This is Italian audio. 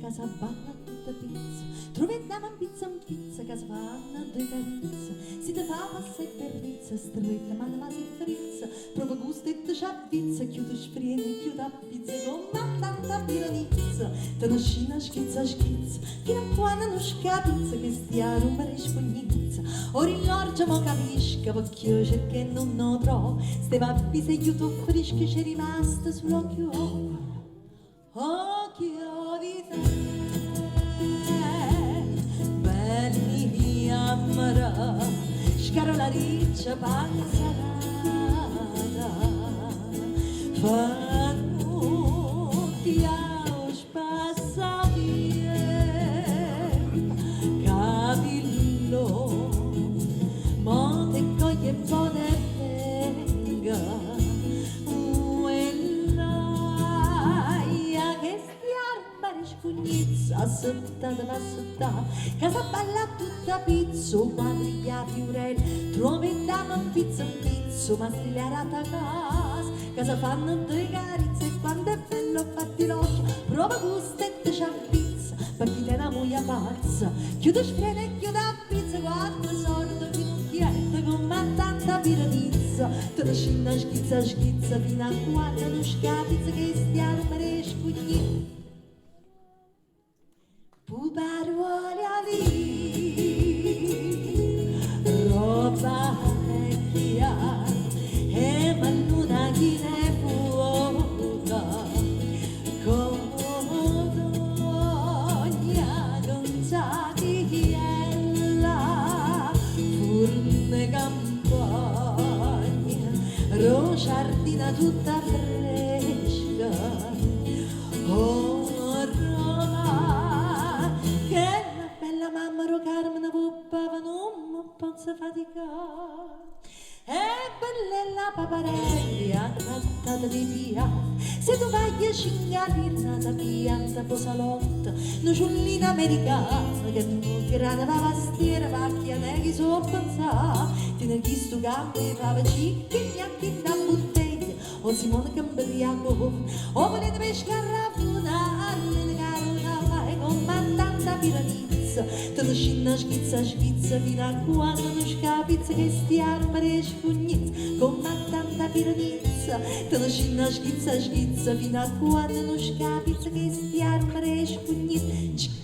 casa balla tutta pizza, troviamo in pizza, casa fanno due carizze, si te fa passare per pizza, stretta, ma si frizza, prova gusto e te c'avvizza, chiude spriene, chiude a pizza, con tanta piranizza, te lo scina schizza, fino a quando non scapizza, che stia rumore spugnizza, ora in l'orgia mo capisca, perché cerca e non lo trovo, ste pappi se io tu frisca, c'è rimasta sull'occhio. Occhio di te, belli ammara, scarola riccia passata, fanno piao spassa via, capillo, monte coglie un po' ne venga. Spugnizza, assottata, casa balla tutta pizzo, quadriglia fiurelli, troviamo un pizzo, ma strigliarata casa fanno due carizze, e quando è bello fatti l'occhio, prova gusto e te c'ha pizza, per chi te una moglie pazza, chiude sfrena e chiude a pizza, guarda sordo, finocchietta, con tanta piranizza, te la scina schizza, fino a quando non scapizza, che stiamo per spugnizza. Puparuola lì, roba vecchia, e malnuda chi ne fuoca, codogna gonzatiella, furne campagna, rosciardina tutta fresca, Carmine puppava non posso faticare e bella paparella trattata di via se tu vai a cingarina da pianta posalotta nocciolina americana che non grana va pastiera pacchia neghi so pensare ti ne chi stu campo e fava cicchi gnacchi da bottiglia o Simone Cambriaco o volete pescare a funare carona vai con tanta piranizza te lo scina schizza fino a quando non scapizza che stiamo per spugnizza con tanta piranizza te lo scina schizza fino a quando non scapizza che stiamo per spugnizza